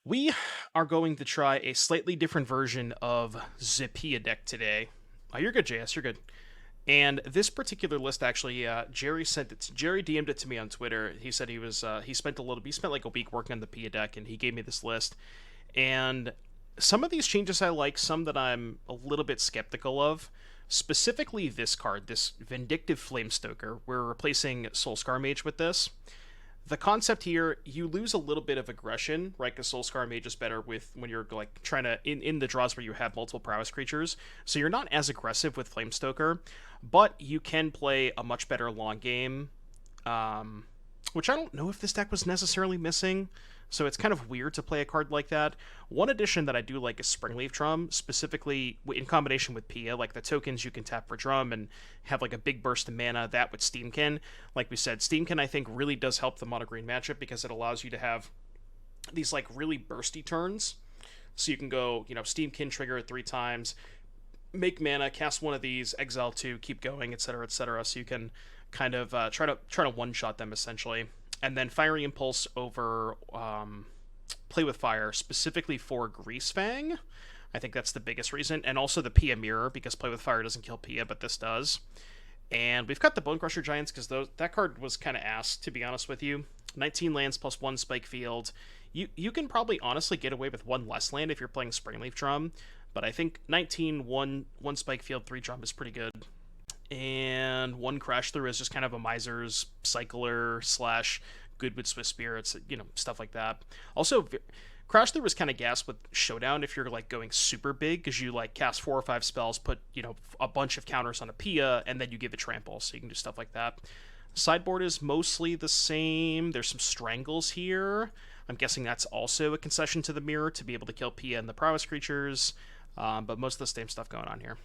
We are going to try a slightly different version of Zipia deck today. Oh, you're good, JS. You're good. And this particular list, actually, Jerry sent it. Jerry DM'd it to me on Twitter. He said he spent like a week working on the Pia deck, and he gave me this list. And some of these changes I like, some that I'm a little bit skeptical of. Specifically, this card, this Vindictive Flamestoker. We're replacing Soulscar Mage with this. The concept here, you lose a little bit of aggression, right? Because Soulscar Mage is better with when you're like trying to in the draws where you have multiple prowess creatures. So you're not as aggressive with Flamestoker, but you can play a much better long game, which I don't know if this deck was necessarily missing. So it's kind of weird to play a card like that. One addition that I do like is Springleaf Drum, specifically in combination with Pia, like the tokens you can tap for Drum and have like a big burst of mana, that with Steam-Kin. Like we said, Steam-Kin I think really does help the mono-green matchup because it allows you to have these like really bursty turns. So you can go, Steam-Kin trigger it 3 times, make mana, cast one of these, exile 2, keep going, etc., etc. So you can kind of try to one-shot them essentially. And then Fiery Impulse over Play with Fire, specifically for Greasefang. I think that's the biggest reason. And also the Pia Mirror, because Play with Fire doesn't kill Pia, but this does. And we've got the Bonecrusher Giants, because that card was kind of ass, to be honest with you. 19 lands plus 1 Spikefield. You can probably honestly get away with 1 less land if you're playing Springleaf Drum, but I think 19, 1 Spikefield, 3 Drum is pretty good. And 1 Crash Through is just kind of a Miser's Cycler / good with Swiftspear. It's, stuff like that. Also, Crash Through is kind of gas with Showdown if you're like going super big, because you like cast 4 or 5 spells, put a bunch of counters on a Pia, and then you give it trample, so you can do stuff like that. Sideboard is mostly the same. There's some Strangles here. I'm guessing that's also a concession to the Mirror to be able to kill Pia and the prowess creatures, but most of the same stuff going on here.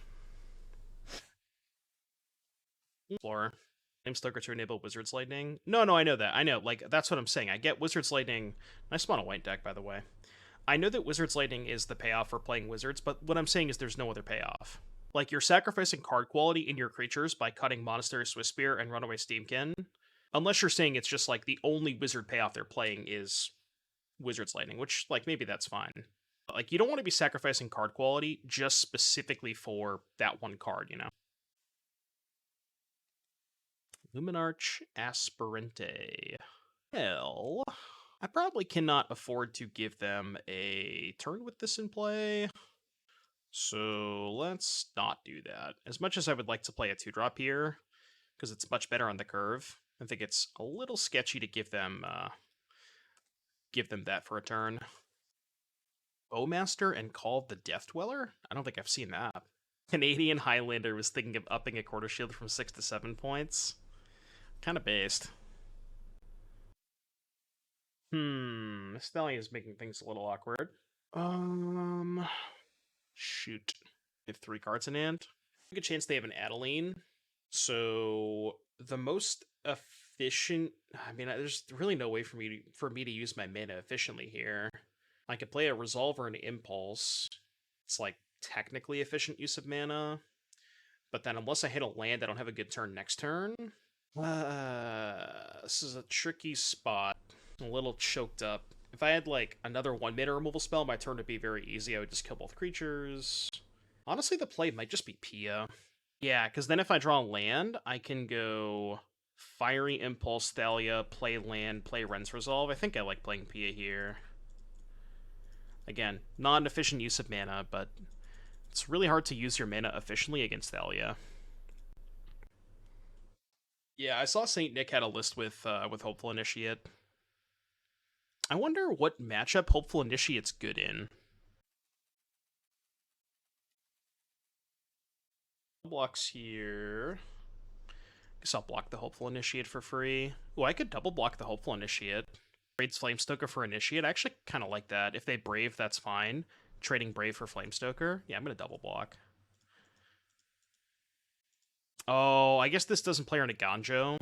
Explorer. Flamestoker to enable Wizard's Lightning. No, I know that. I know, like, that's what I'm saying. I get Wizard's Lightning. Nice mono white deck, by the way. I know that Wizard's Lightning is the payoff for playing Wizards, but what I'm saying is there's no other payoff. Like, you're sacrificing card quality in your creatures by cutting Monastery Swiftspear and Runaway Steam-Kin. Unless you're saying it's just, like, the only Wizard payoff they're playing is Wizard's Lightning, which, like, maybe that's fine. Like, you don't want to be sacrificing card quality just specifically for that one card, Luminarch Aspirante. Well, I probably cannot afford to give them a turn with this in play, so let's not do that. As much as I would like to play a 2-drop here, because it's much better on the curve, I think it's a little sketchy to give them that for a turn. Bowmaster and Call of the Death Dweller? I don't think I've seen that. Canadian Highlander was thinking of upping a quarter shield from 6 to 7 points. Kind of based. Stallion is making things a little awkward. Shoot. They have 3 cards in hand. Good chance they have an Adeline. So the most efficient. I mean, there's really no way for me to use my mana efficiently here. I could play a Resolve or an Impulse. It's like technically efficient use of mana, but then unless I hit a land, I don't have a good turn next turn. This is a tricky spot. I'm a little choked up. If I had like another 1-mana removal spell, my turn would be very easy. I would just kill both creatures. Honestly, the play might just be Pia. Yeah, because then if I draw land, I can go Fiery Impulse, Thalia, play land, play Wrenn's Resolve. I think I like playing Pia here. Again, not an efficient use of mana, but it's really hard to use your mana efficiently against Thalia. Yeah, I saw Saint Nick had a list with Hopeful Initiate. I wonder what matchup Hopeful Initiate's good in. Blocks here. Guess I'll block the Hopeful Initiate for free. Oh, I could double block the Hopeful Initiate. Trades Flamestoker for Initiate. I actually kind of like that. If they Brave, that's fine. Trading Brave for Flamestoker. Yeah, I'm going to double block. Oh, I guess this doesn't play on a Ganjo.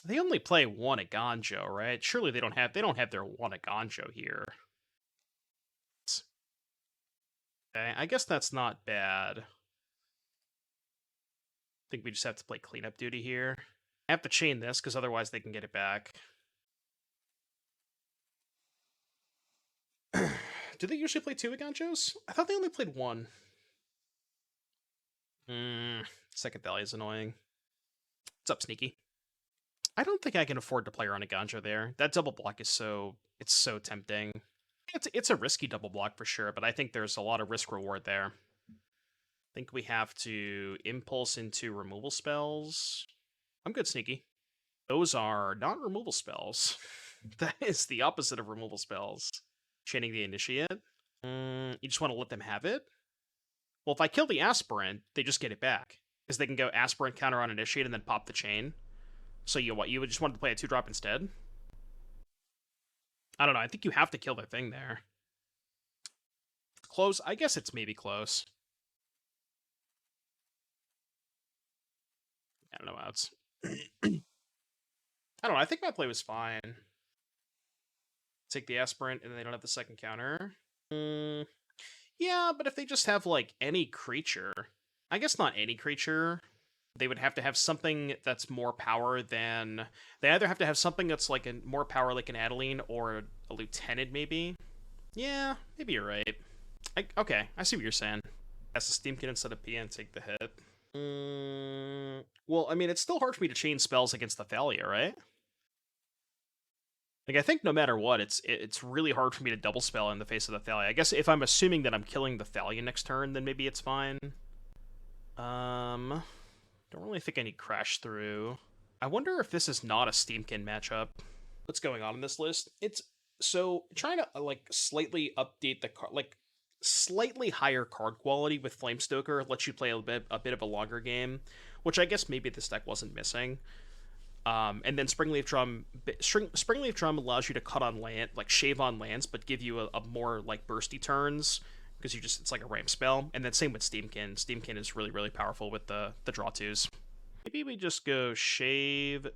They only play 1 Ganjo, right? Surely they don't have their 1 Ganjo here. Okay, I guess that's not bad. I think we just have to play cleanup duty here. I have to chain this, because otherwise they can get it back. Do they usually play 2 Aganchos? I thought they only played 1. Second Thalia is annoying. What's up, Sneaky? I don't think I can afford to play around Agancho there. That double block is so tempting. It's a risky double block for sure, but I think there's a lot of risk reward there. I think we have to impulse into removal spells. I'm good, Sneaky. Those are not removal spells. That is the opposite of removal spells. Chaining the Initiate. You just want to let them have it? Well, if I kill the Aspirant, they just get it back. Because they can go Aspirant, counter on Initiate, and then pop the chain. So you would just want to play a 2-drop instead? I don't know, I think you have to kill their thing there. Close? I guess it's maybe close. I don't know how it's... I don't know, I think my play was fine. Take the Aspirant, and then they don't have the second counter. Yeah, but if they just have, like, any creature... I guess not any creature. They would have to have something that's more power than... They either have to have something that's, like, more power like an Adeline or a Lieutenant, maybe. Yeah, maybe you're right. Okay, I see what you're saying. That's the Steam-Kin instead of PN, take the hit. Well, I mean, it's still hard for me to chain spells against the Thalia, right? Like, I think no matter what, it's really hard for me to double spell in the face of the Thalia. I guess if I'm assuming that I'm killing the Thalia next turn, then maybe it's fine. Don't really think I need Crash Through. I wonder if this is not a Steam-Kin matchup. What's going on in this list? It's so trying to like slightly update the card, like slightly higher card quality with Flamestoker lets you play a bit of a longer game, which I guess maybe this deck wasn't missing. And then Springleaf Drum allows you to cut on land, like shave on lands, but give you a more like bursty turns because it's like a ramp spell. And then same with Steam-Kin. Steam-Kin is really, really powerful with the draw twos. Maybe we just go shave.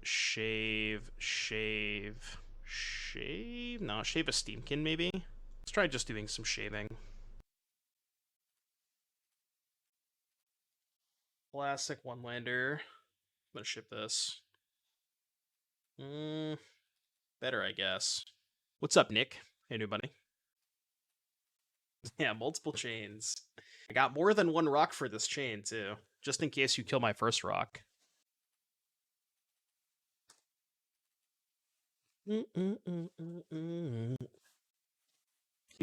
No, shave a Steam-Kin maybe. Let's try just doing some shaving. Classic one-lander. I'm gonna ship this. Better, I guess. What's up, Nick? Hey, new buddy. Yeah, multiple chains. I got more than one rock for this chain, too. Just in case you kill my first rock. Please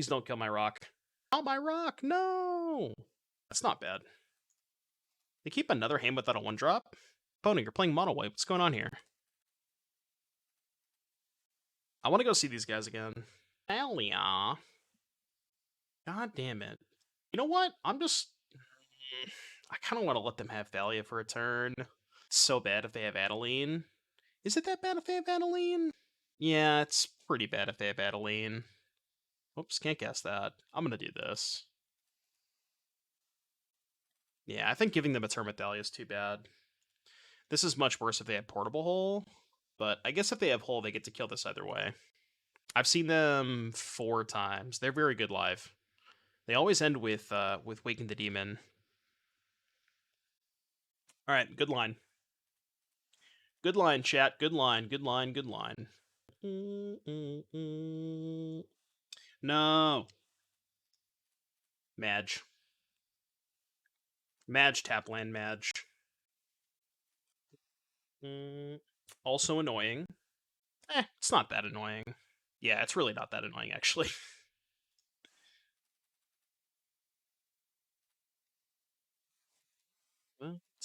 don't kill my rock. Not my rock! No! That's not bad. They keep another hand without a 1-drop? Opponent, you're playing mono white. What's going on here? I want to go see these guys again. Hell yeah. God damn it. You know what? I kind of want to let them have Thalia for a turn. It's so bad if they have Adeline. Is it that bad if they have Adeline? Yeah, it's pretty bad if they have Adeline. Oops, can't guess that. I'm going to do this. Yeah, I think giving them a turn with Thalia is too bad. This is much worse if they have Portable Hole. But I guess if they have Hole, they get to kill this either way. I've seen them 4 times. They're very good live. They always end with Waking the Demon. All right, good line. Good line, chat. Good line. Good line. Good line. No. Madge. Madge, tap land, Madge. Also annoying. It's not that annoying. Yeah, it's really not that annoying, actually.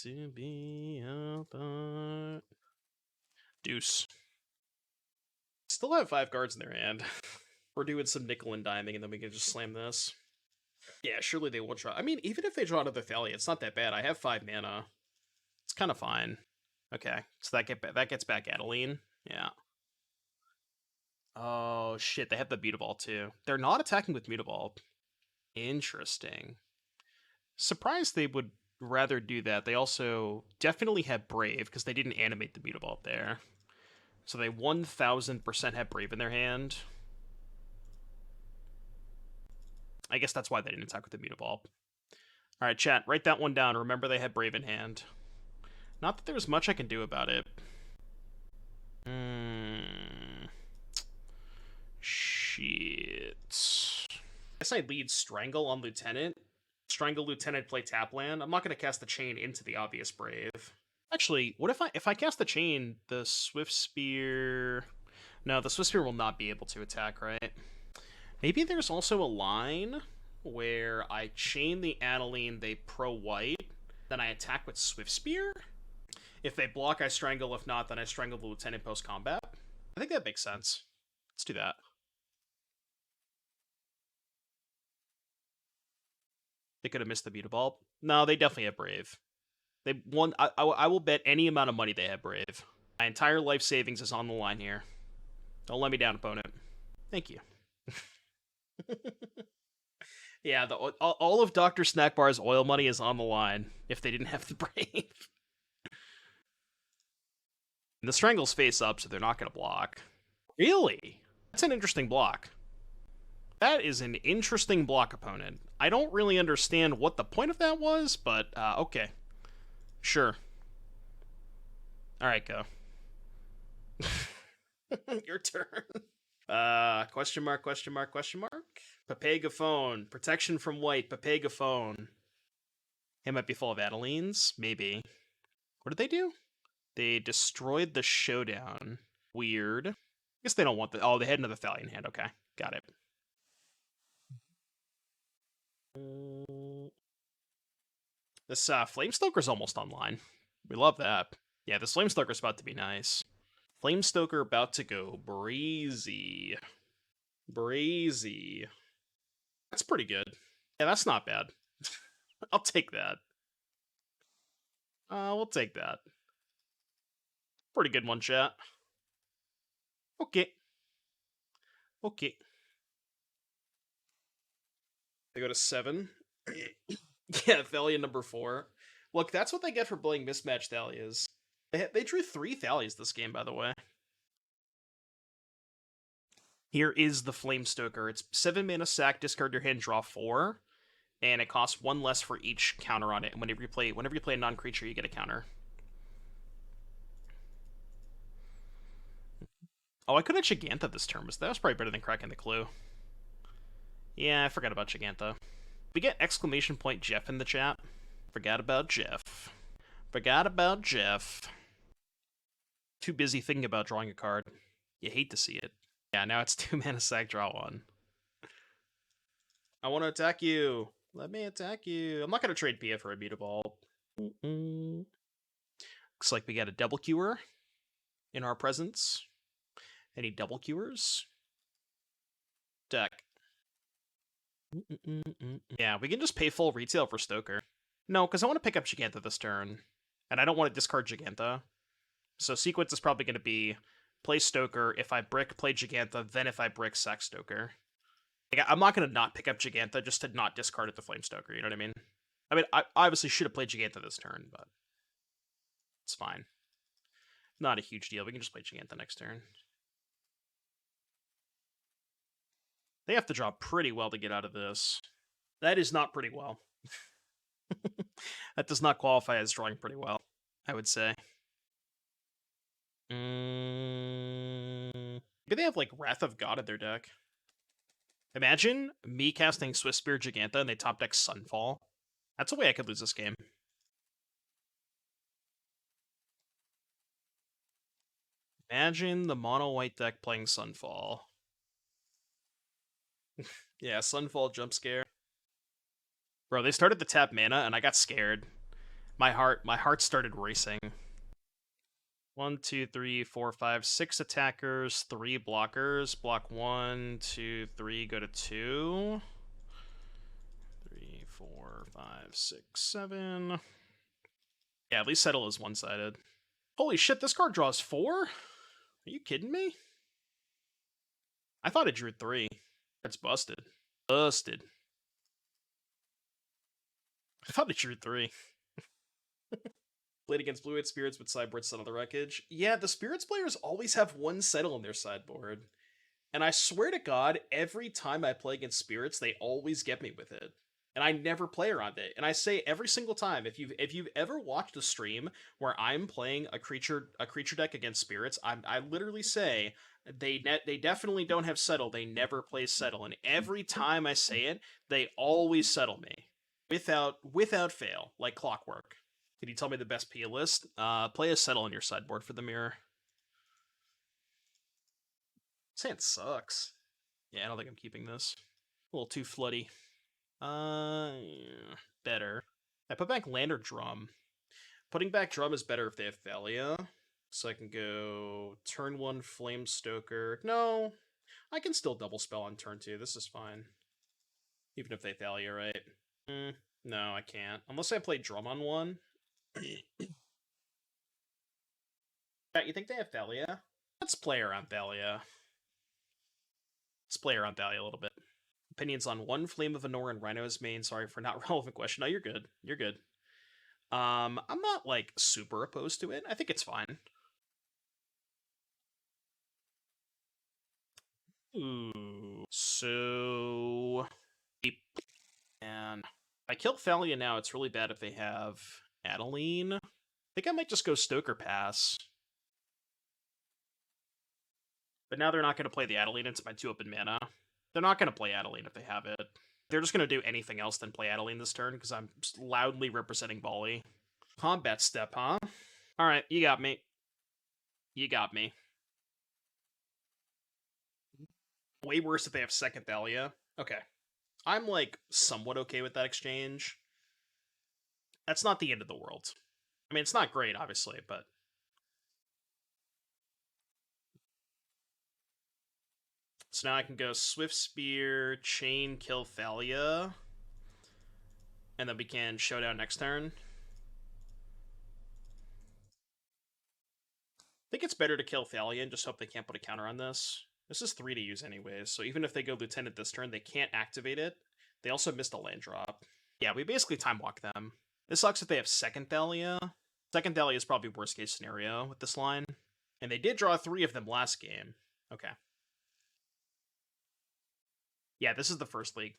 To be apart. Deuce. Still have 5 cards in their hand. We're doing some nickel and diming, and then we can just slam this. Yeah, surely they won't draw. I mean, even if they draw another Thalia, it's not that bad. I have 5 mana. It's kind of fine. Okay, so that gets back Adeline. Yeah. Oh, shit, they have the Mutavault, too. They're not attacking with Mutavault. Interesting. Surprised they would rather do that. They also definitely have Brave, because they didn't animate the Mutavault there. So they 1000% have Brave in their hand. I guess that's why they didn't attack with the Mutavault. Alright, chat, write that one down. Remember they had Brave in hand. Not that there's much I can do about it. Shit. guess I lead Strangle on Lieutenant. Strangle Lieutenant, play tap land. I'm not going to cast the Chain into the obvious Brave. Actually, what if I cast the Chain, the Swiftspear... No, the Swiftspear will not be able to attack, right? Maybe there's also a line where I chain the Adeline, they pro-white, then I attack with Swiftspear? If they block, I strangle. If not, then I strangle the Lieutenant post-combat. I think that makes sense. Let's do that. They could have missed the Beauty Bulb. No, they definitely have Brave. They won. I will bet any amount of money they have Brave. My entire life savings is on the line here. Don't let me down, opponent. Thank you. Yeah, all of Dr. Snackbar's oil money is on the line if they didn't have the Brave. And the Strangle's face up, so they're not going to block. Really? That's an interesting block. That is an interesting block, opponent. I don't really understand what the point of that was, but okay. Sure. Alright, go. Your turn. Question mark, question mark, question mark? Papagaphone. Protection from white. Papagaphone. It might be full of Adelines. Maybe. What did they do? They destroyed the Showdown. Weird. I guess they don't want the... Oh, they had another Thalion hand. Okay. Got it. This Flamestoker's almost online. We love that. Yeah, this Flamestoker's about to be nice. Flamestoker about to go brazy. Brazy. That's pretty good. Yeah, that's not bad. I'll take that. We'll take that. Pretty good one, chat. Okay. Okay. They go to 7. Yeah, Thalia number 4. Look, that's what they get for playing mismatched Thalias. They drew 3 Thalias this game, by the way. Here is the Flamestoker. It's 7 mana sack, discard your hand, draw 4. And it costs 1 less for each counter on it. And whenever you play a non-creature, you get a counter. Oh, I could have Jegantha this turn, but that was probably better than cracking the clue. Yeah, I forgot about Jegantha. We get exclamation point Jeff in the chat. Forgot about Jeff. Forgot about Jeff. Too busy thinking about drawing a card. You hate to see it. Yeah, now it's 2 mana sack, draw 1. I want to attack you. Let me attack you. I'm not going to trade Pia for a Beauty Bulb. Looks like we got a double Cure in our presence. Any double Cures? Deck. Yeah, we can just pay full retail for Stoker. No, because I want to pick up Jegantha this turn. And I don't want to discard Jegantha. So sequence is probably going to be play Stoker, if I brick, play Jegantha, then if I brick, sack Stoker. Like, I'm not going to not pick up Jegantha just to not discard it to Flamestoker, you know what I mean? I obviously should have played Jegantha this turn, but it's fine. Not a huge deal. We can just play Jegantha next turn. They have to draw pretty well to get out of this. That is not pretty well. That does not qualify as drawing pretty well, I would say. Maybe they have, like, Wrath of God in their deck. Imagine me casting Swiftspear Jegantha and they top deck Sunfall. That's a way I could lose this game. Imagine the mono-white deck playing Sunfall. Yeah, Sunfall jump scare. Bro, they started to tap mana and I got scared. My heart started racing. 1, 2, 3, 4, 5, 6 attackers, 3 blockers. Block 1, 2, 3, go to 2. 3, 4, 5, 6, 7. Yeah, at least Settle is one-sided. Holy shit, this card draws 4? Are you kidding me? I thought it drew 3. That's busted. Busted. I thought it drew 3. Played against Blue-White Spirits with sideboard Settle the Wreckage. Yeah, the Spirits players always have 1 Settle in their sideboard. And I swear to God, every time I play against Spirits, they always get me with it. and I never play around it. And I say every single time, if you've ever watched a stream where I'm playing a creature deck against spirits, I literally say they definitely don't have settle. They never play settle, and every time I say it, they always settle me without fail, like clockwork. Can you tell me the best Pia list? Play a settle on your sideboard for the mirror. Sand sucks. Yeah, I don't think I'm keeping this. A little too floody. Better. I put back land or drum. Putting back drum is better if they have Thalia. So I can go turn 1 Flamestoker. No, I can still double spell on turn 2. This is fine. Even if they Thalia, right? No, I can't. Unless I play drum on 1. You think they have Thalia? Let's play around Thalia. Let's play around Thalia a little bit. Opinions on 1 Flame of Anor and Rhino's main. Sorry for not relevant question. No, you're good. You're good. I'm not, like, super opposed to it. I think it's fine. Ooh. So... And if I kill Thalia now, it's really bad if they have Adeline. I think I might just go Stoker Pass. But now they're not going to play the Adeline into my 2 open mana. They're not going to play Adeline if they have it. They're just going to do anything else than play Adeline this turn, because I'm loudly representing Volley. Combat step, huh? Alright, you got me. You got me. Way worse if they have second Thalia. Okay. I'm, like, somewhat okay with that exchange. That's not the end of the world. I mean, it's not great, obviously, but... So now I can go Swiftspear, Chain, kill Thalia. And then we can Showdown next turn. I think it's better to kill Thalia and just hope they can't put a counter on this. This is 3 to use anyways, so even if they go Lieutenant this turn, they can't activate it. They also missed a land drop. Yeah, we basically time walk them. This sucks if they have second Thalia. Second Thalia is probably worst case scenario with this line. And they did draw 3 of them last game. Okay. Yeah, this is the first league.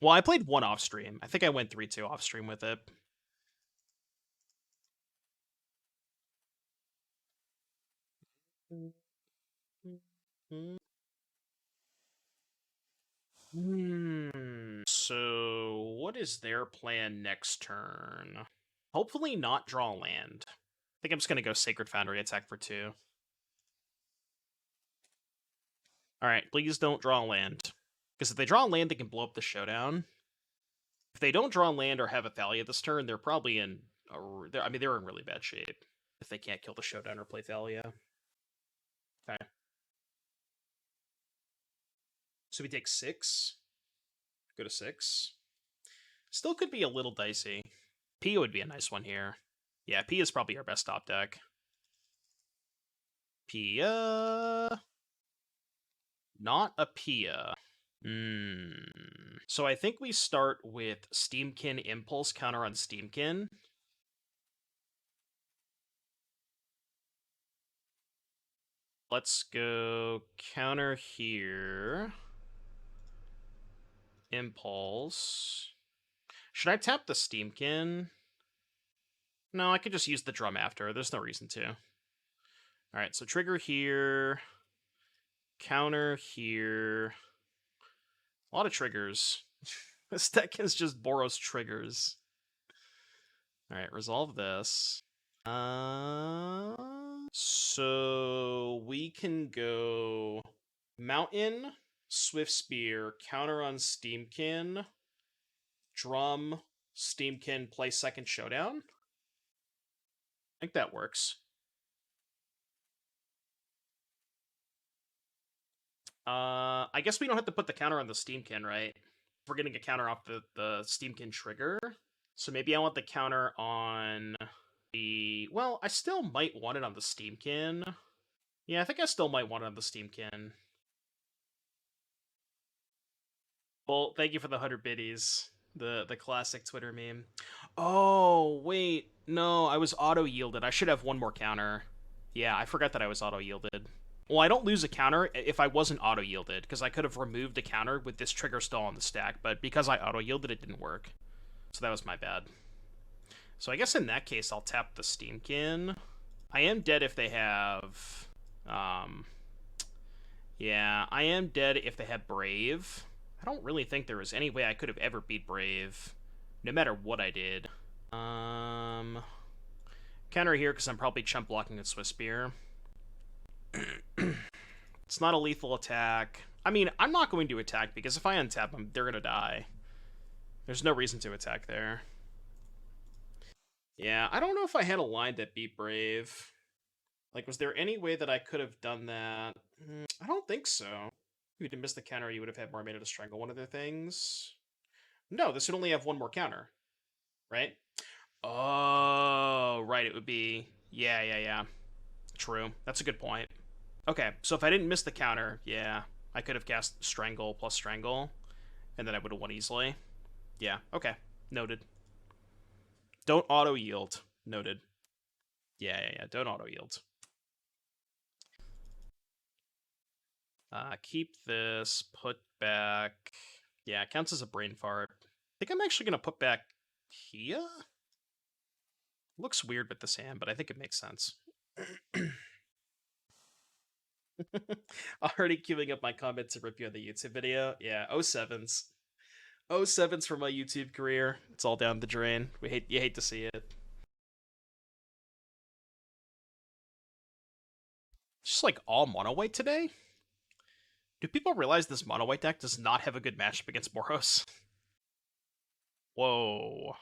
Well, I played 1 off stream. I think I went 3-2 off stream with it. So, what is their plan next turn? Hopefully not draw land. I think I'm just going to go Sacred Foundry, attack for 2. Alright, please don't draw land. Because if they draw land, they can blow up the Showdown. If they don't draw land or have a Thalia this turn, they're probably in... they're in really bad shape. If they can't kill the Showdown or play Thalia. Okay. So we take 6. Go to 6. Still could be a little dicey. Pia would be a nice one here. Yeah, Pia is probably our best top deck. Pia... Not a Pia. So I think we start with Steam-Kin Impulse, counter on Steam-Kin. Let's go counter here. Impulse. Should I tap the Steam-Kin? No, I could just use the drum after. There's no reason to. Alright, so trigger here. Counter here. A lot of triggers. This deck is just Boros triggers. Alright, resolve this. So we can go Mountain, Swiftspear, counter on Steam-Kin, drum, Steam-Kin, play second Showdown. I think that works. I guess we don't have to put the counter on the Steam-Kin, right? We're getting a counter off the Steam-Kin trigger. So maybe I want the counter on the... Well, I still might want it on the Steam-Kin. Yeah, I think I still might want it on the Steam-Kin. Well, thank you for the 100 biddies. The classic Twitter meme. Oh, wait. No, I was auto-yielded. I should have one more counter. Yeah, I forgot that I was auto-yielded. Well, I don't lose a counter if I wasn't auto-yielded, because I could have removed a counter with this trigger still on the stack, but because I auto-yielded, it didn't work. So that was my bad. So I guess in that case, I'll tap the Steam-Kin. I am dead if they have... yeah, I am dead if they have Brave. I don't really think there was any way I could have ever beat Brave, no matter what I did. Counter here, because I'm probably chump blocking with Swiftspear. It's not a lethal attack. I mean, I'm not going to attack, because if I untap them, they're going to die. There's no reason to attack there. Yeah, I don't know if I had a line that beat Brave. Like, was there any way that I could have done that? I don't think so. If you didn't miss the counter, you would have had more mana to strangle one of their things. No, this would only have one more counter, right? Oh, right, it would be... Yeah. True. That's a good point. Okay, so if I didn't miss the counter, yeah, I could have cast Strangle plus Strangle, and then I would have won easily. Yeah, okay. Noted. Don't auto-yield. Noted. Yeah. Don't auto-yield. Keep this, put back... Yeah, it counts as a brain fart. I think I'm actually going to put back Pia? Looks weird with this hand, but I think it makes sense. Already queuing up my comments to rip you on the YouTube video. Yeah, 07s. 07s for my YouTube career. It's all down the drain. You hate to see it. Just like all mono white today? Do people realize this mono white deck does not have a good matchup against Boros? Whoa.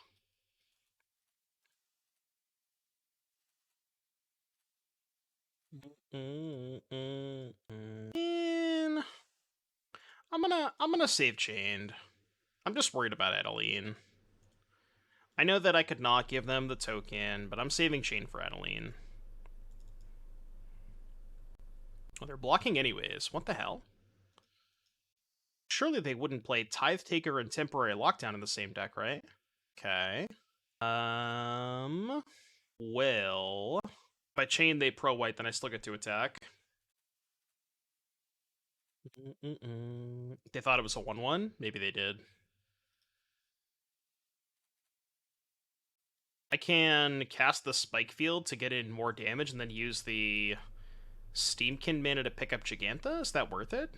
Man, I'm gonna save Chained. I'm just worried about Adeline. I know that I could not give them the token, but I'm saving Chain for Adeline. Well, they're blocking anyways. What the hell? Surely they wouldn't play Tithe Taker and Temporary Lockdown in the same deck, right? Okay. Well... If I chain they pro-white, then I still get to attack. They thought it was a 1-1? Maybe they did. I can cast the Spikefield to get in more damage and then use the Steam-Kin mana to pick up Jegantha? Is that worth it?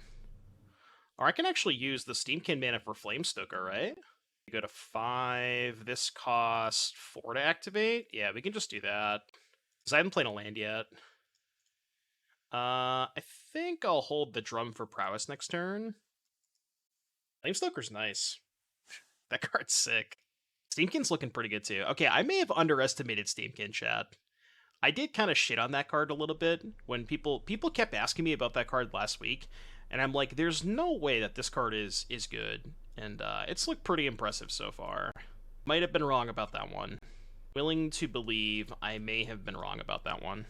Or I can actually use the Steam-Kin mana for Flamestoker, right? You go to 5, this costs 4 to activate? Yeah, we can just do that. Because I haven't played a land yet. I think I'll hold the Drum for Prowess next turn. Flamestoker's nice. That card's sick. Steam-Kin's looking pretty good too. Okay, I may have underestimated Steam-Kin, chat. I did kind of shit on that card a little bit when people kept asking me about that card last week, and I'm like, there's no way that this card is good. And it's looked pretty impressive so far. Might have been wrong about that one. Willing to believe I may have been wrong about that one.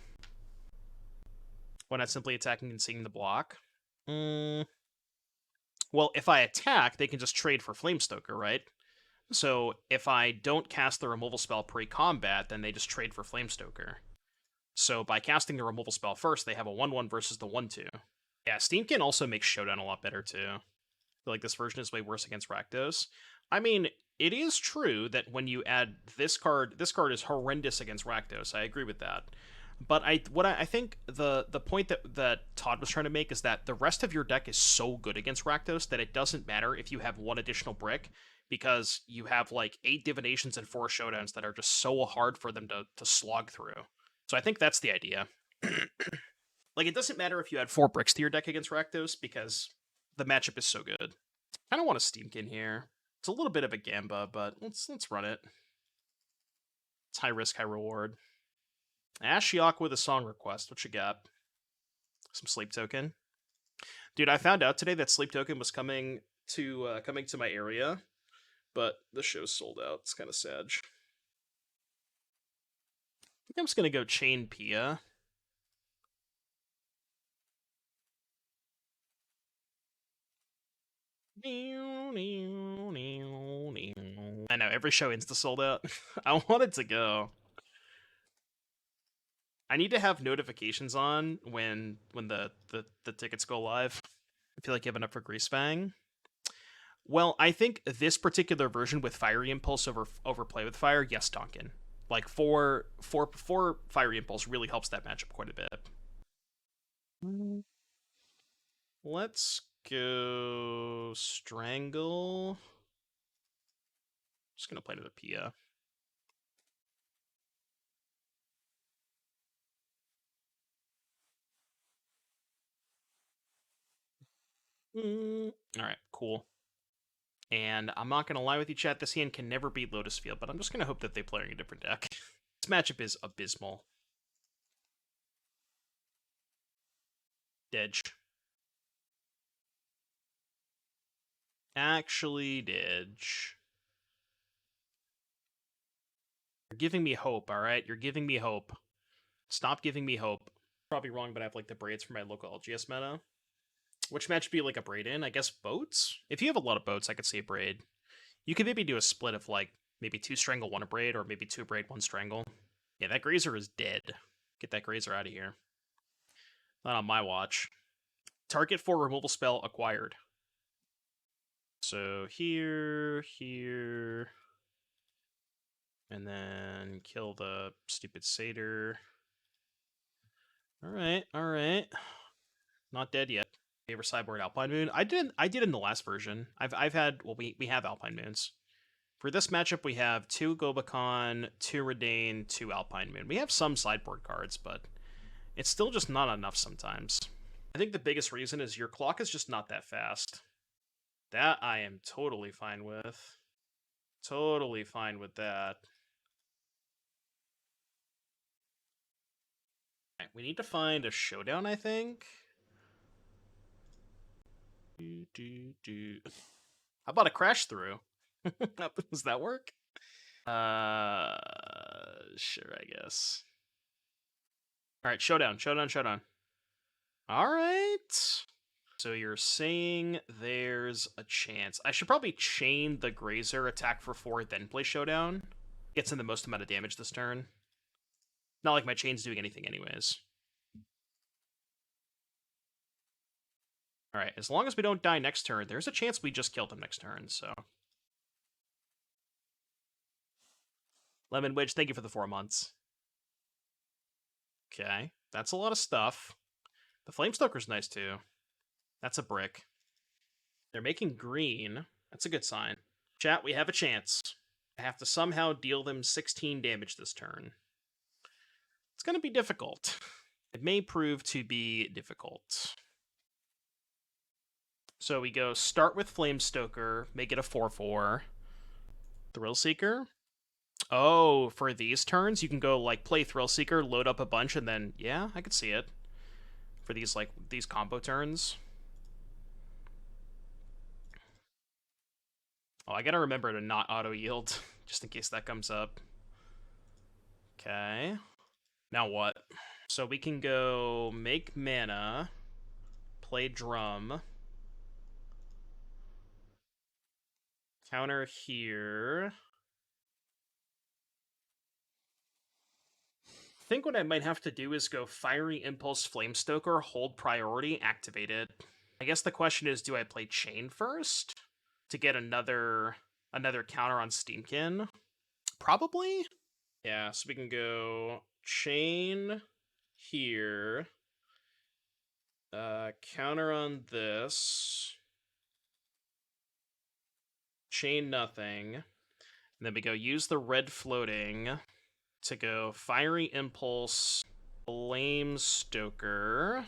Why not simply attacking and seeing the block? Well, if I attack, they can just trade for Flamestoker, right? So if I don't cast the removal spell pre-combat, then they just trade for Flamestoker. So by casting the removal spell first, they have a 1-1 versus the 1-2. Yeah, Steam-Kin also makes Showdown a lot better, too. I feel like this version is way worse against Rakdos. I mean, it is true that when you add this card is horrendous against Rakdos. I agree with that. But I think the point that Todd was trying to make is that the rest of your deck is so good against Rakdos that it doesn't matter if you have one additional brick, because you have like 8 divinations and 4 showdowns that are just so hard for them to slog through. So I think that's the idea. Like, it doesn't matter if you add 4 bricks to your deck against Rakdos, because the matchup is so good. I don't want a Steam-Kin here. It's a little bit of a gamba, but let's run it. It's high risk, high reward. Ashiok with a song request. What you got? Some Sleep Token. Dude, I found out today that Sleep Token was coming to my area, but the show's sold out. It's kind of sad. I think I'm just gonna go Chain Pia. I know, every show insta sold out. I wanted to go. I need to have notifications on when the tickets go live. I feel like giving up for Greasefang. Well, I think this particular version with Fiery Impulse over Play with Fire, yes, Tonkin. Like four Fiery Impulse really helps that matchup quite a bit. Let's go Strangle. Just gonna play to the Pia. Alright, cool. And I'm not gonna lie with you, chat, this hand can never beat Lotus Field, but I'm just gonna hope that they play a different deck. This matchup is abysmal. Dedge. Actually, Dedge. You're giving me hope, alright? You're giving me hope. Stop giving me hope. Probably wrong, but I have like the Braids for my local LGS meta. Which match would be like a Braid in? I guess boats? If you have a lot of boats, I could see a Braid. You could maybe do a split of like maybe 2 Strangle, 1 Abrade, or maybe 2 Abrade, 1 Strangle. Yeah, that Grazer is dead. Get that Grazer out of here. Not on my watch. Target for removal spell acquired. So here, and then kill the stupid Satyr. Alright. Not dead yet. Favorite sideboard Alpine Moon. I did in the last version. I've had we have Alpine Moons. For this matchup we have 2 Gobakhan, 2 Reidane, 2 Alpine Moon. We have some sideboard cards, but it's still just not enough sometimes. I think the biggest reason is your clock is just not that fast. That I am totally fine with. Totally fine with that. Right, we need to find a Showdown, I think. How about a Crash Through? Does that work? Sure, I guess. Alright, Showdown. Alright. So you're saying there's a chance. I should probably chain the Grazer, attack for 4, then play Showdown. Gets in the most amount of damage this turn. Not like my chain's doing anything anyways. Alright, as long as we don't die next turn, there's a chance we just killed him next turn, so. Lemon Witch, thank you for the 4 months. Okay, that's a lot of stuff. The Flamestoker's nice too. That's a brick. They're making green. That's a good sign. Chat, we have a chance. I have to somehow deal them 16 damage this turn. It's going to be difficult. It may prove to be difficult. So we go start with Flamestoker, make it a 4/4. Thrillseeker. Oh, for these turns, you can go like play Thrillseeker, load up a bunch, and then yeah, I could see it. For these these combo turns. Oh, I gotta remember to not auto-yield, just in case that comes up. Okay. Now what? So we can go make mana, play drum, counter here. I think what I might have to do is go Fiery Impulse Flamestoker, hold priority, activate it. I guess the question is, do I play Chain first to get another counter on Steam-Kin? Probably. Yeah, so we can go Chain here. Counter on this. Chain nothing. And then we go use the red floating to go Fiery Impulse, Flamestoker,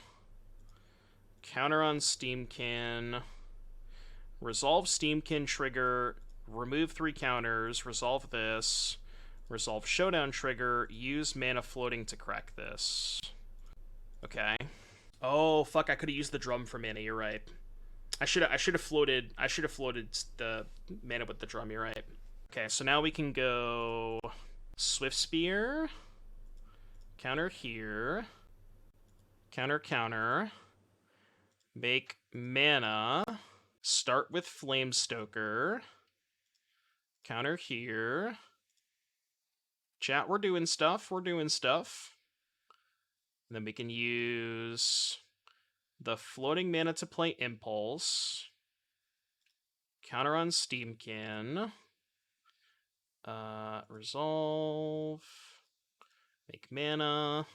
counter on Steam-Kin, resolve Steam-Kin trigger, remove 3 counters, resolve this, resolve Showdown trigger, use mana floating to crack this. Okay. Oh fuck! I could have used the drum for mana. You're right. I should have floated the mana with the drum. You're right. Okay, so now we can go Swiftspear, counter here, counter, make mana, start with Flamestoker, counter here. Chat, we're doing stuff. And then we can use the floating mana to play Impulse. Counter on Steam-Kin. Resolve. Make mana.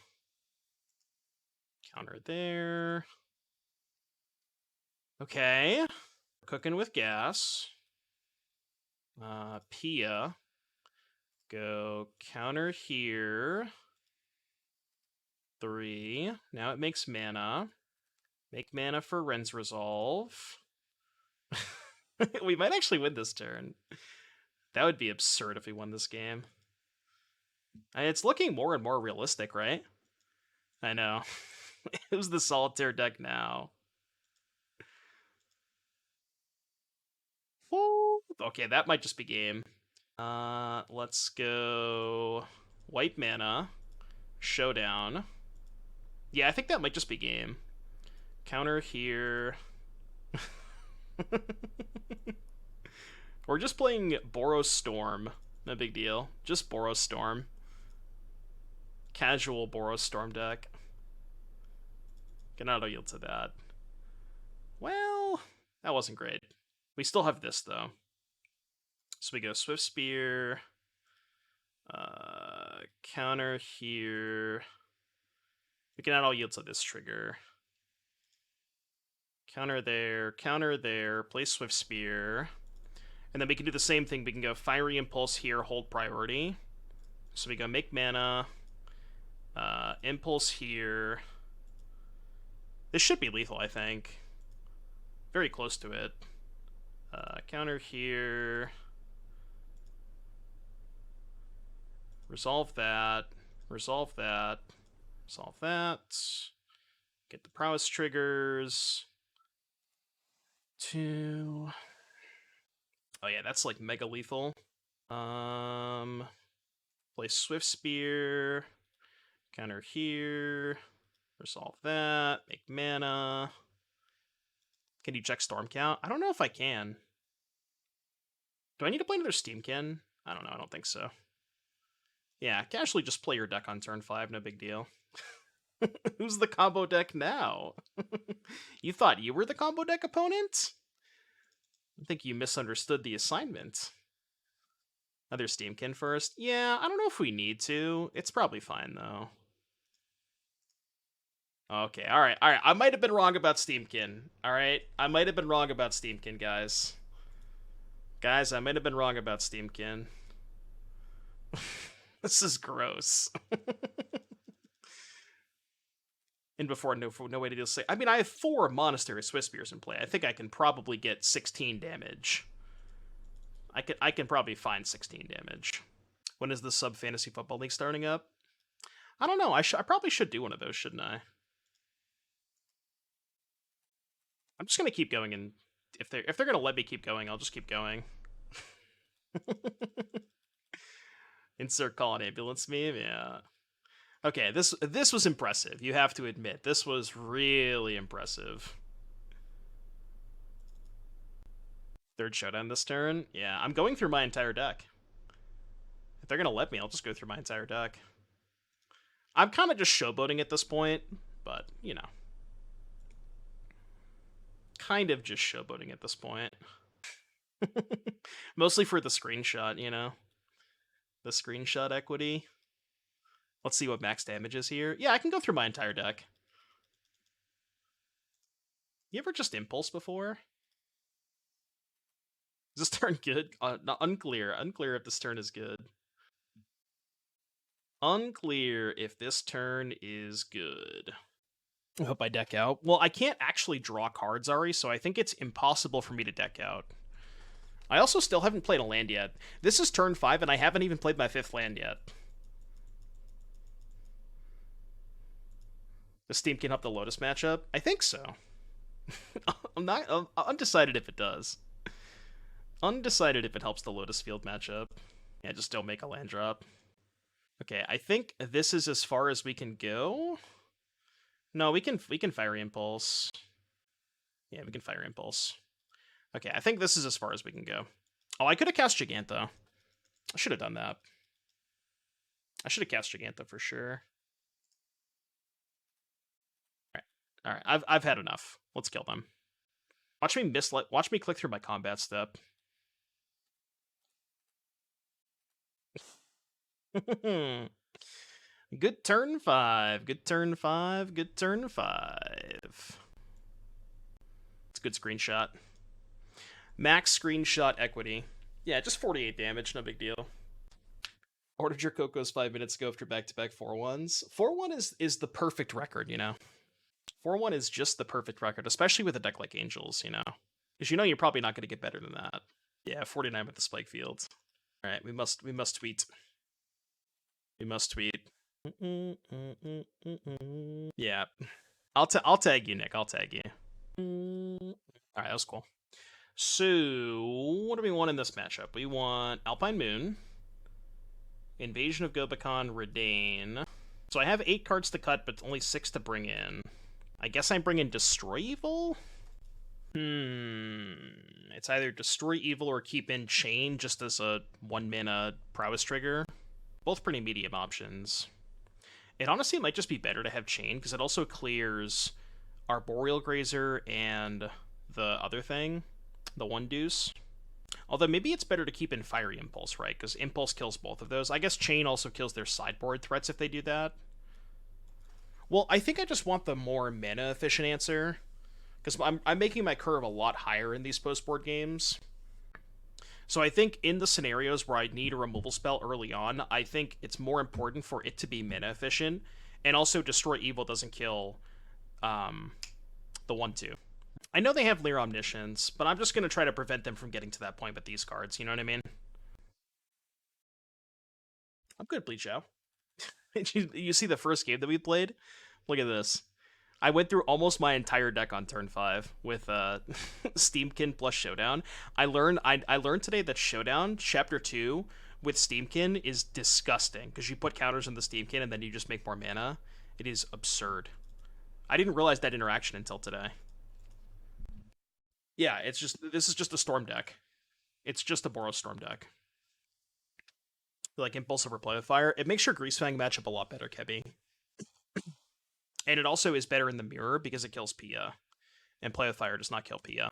Counter there. Okay. Cooking with gas. Pia. Go counter here. 3. Now it makes mana. Make mana for Wrenn's Resolve. We might actually win this turn. That would be absurd if we won this game. It's looking more and more realistic, right? I know. Who's the solitaire deck now? Ooh, okay, that might just be game. Let's go white mana, Showdown. Yeah, I think that might just be game. Counter here. We're just playing Boros Storm. No big deal. Just Boros Storm. Casual Boros Storm deck. Can auto yield to that. Well, that wasn't great. We still have this, though. So we go Swiftspear. Counter here. We can auto yield to this trigger. Counter there, play Swiftspear. And then we can do the same thing. We can go Fiery Impulse here, hold priority. So we go make mana. Impulse here. This should be lethal, I think. Very close to it. Counter here. Resolve that. Resolve that. Resolve that. Get the prowess triggers. 2. Oh yeah, that's like mega lethal. Play Swiftspear. Counter here. Resolve that. Make mana. Can you check Storm Count? I don't know if I can. Do I need to play another Steam-Kin? I don't know, I don't think so. Yeah, casually just play your deck on turn 5, no big deal. Who's the combo deck now? You thought you were the combo deck opponent? I think you misunderstood the assignment. Another Steam-Kin first? Yeah, I don't know if we need to. It's probably fine, though. Okay, alright. I might have been wrong about Steam-Kin. Alright? I might have been wrong about Steam-Kin, guys. Guys, I might have been wrong about Steam-Kin. This is gross. And before, no way to deal with. I mean, I have 4 Monastery Swiftspears in play. I think I can probably get 16 damage. I can probably find 16 damage. When is the Sub Fantasy Football League starting up? I don't know. I probably should do one of those, shouldn't I? I'm just gonna keep going, and if they're gonna let me keep going, I'll just keep going. Insert call an ambulance meme, yeah. Okay, this was impressive. You have to admit, this was really impressive. Third Showdown this turn? Yeah, I'm going through my entire deck. If they're gonna let me, I'll just go through my entire deck. I'm kind of just showboating at this point, but, you know. Kind of just showboating at this point. Mostly for the screenshot, you know? The screenshot equity. Let's see what max damage is here. Yeah, I can go through my entire deck. You ever just Impulse before? Is this turn good? Not unclear. Unclear if this turn is good. Unclear if this turn is good. I hope I deck out. Well, I can't actually draw cards, Ari, so I think it's impossible for me to deck out. I also still haven't played a land yet. This is turn 5, and I haven't even played my 5th land yet. Does Steam-Kin help the Lotus matchup? I think so. I'm undecided if it does. Undecided if it helps the Lotus Field matchup. Yeah, just don't make a land drop. Okay, I think this is as far as we can go. No, we can Fiery Impulse. Yeah, we can Fiery Impulse. Okay, I think this is as far as we can go. Oh, I could have cast Jegantha. I should have done that. I should have cast Jegantha for sure. All right, I've had enough. Let's kill them. Watch me click through my combat step. Good turn 5. Good turn 5. Good turn 5. It's a good screenshot. Max screenshot equity. Yeah, just 48 damage, no big deal. Ordered your Cocos 5 minutes ago after back-to-back 4-1s. 4-1 is the perfect record, you know? 4-1 is just the perfect record, especially with a deck like Angels, you know? Because you know you're probably not going to get better than that. Yeah, 49 with the Spikefield. All right, we must tweet. We must tweet. Yeah. I'll tag you, Nick. I'll tag you. All right, that was cool. So, what do we want in this matchup? We want Alpine Moon, Invasion of Gobakhan, Reidane. So I have 8 cards to cut, but only 6 to bring in. I guess I'm bringing Destroy Evil? It's either Destroy Evil or keep in Chain just as a 1-mana prowess trigger. Both pretty medium options. It honestly might just be better to have Chain, because it also clears Arboreal Grazer and the other thing, the 1-deuce. Although maybe it's better to keep in Fiery Impulse, right? Because Impulse kills both of those. I guess Chain also kills their sideboard threats if they do that. Well, I think I just want the more mana-efficient answer, because I'm making my curve a lot higher in these post-board games. So I think in the scenarios where I need a removal spell early on, I think it's more important for it to be mana-efficient, and also Destroy Evil doesn't kill the 1-2. I know they have Leer Omniscience, but I'm just going to try to prevent them from getting to that point with these cards, you know what I mean? I'm good, Bleach Out. You see the first game that we played? Look at this. I went through almost my entire deck on turn 5 with Steam-Kin plus Showdown. I learned today that Showdown, Chapter 2, with Steam-Kin is disgusting, because you put counters in the Steam-Kin and then you just make more mana. It is absurd. I didn't realize that interaction until today. Yeah, this is just a Storm deck. It's just a Boros Storm deck. Like Impulsive Replay with Fire. It makes your Greasefang matchup a lot better, Kebby. And it also is better in the mirror because it kills Pia. And Play with Fire does not kill Pia.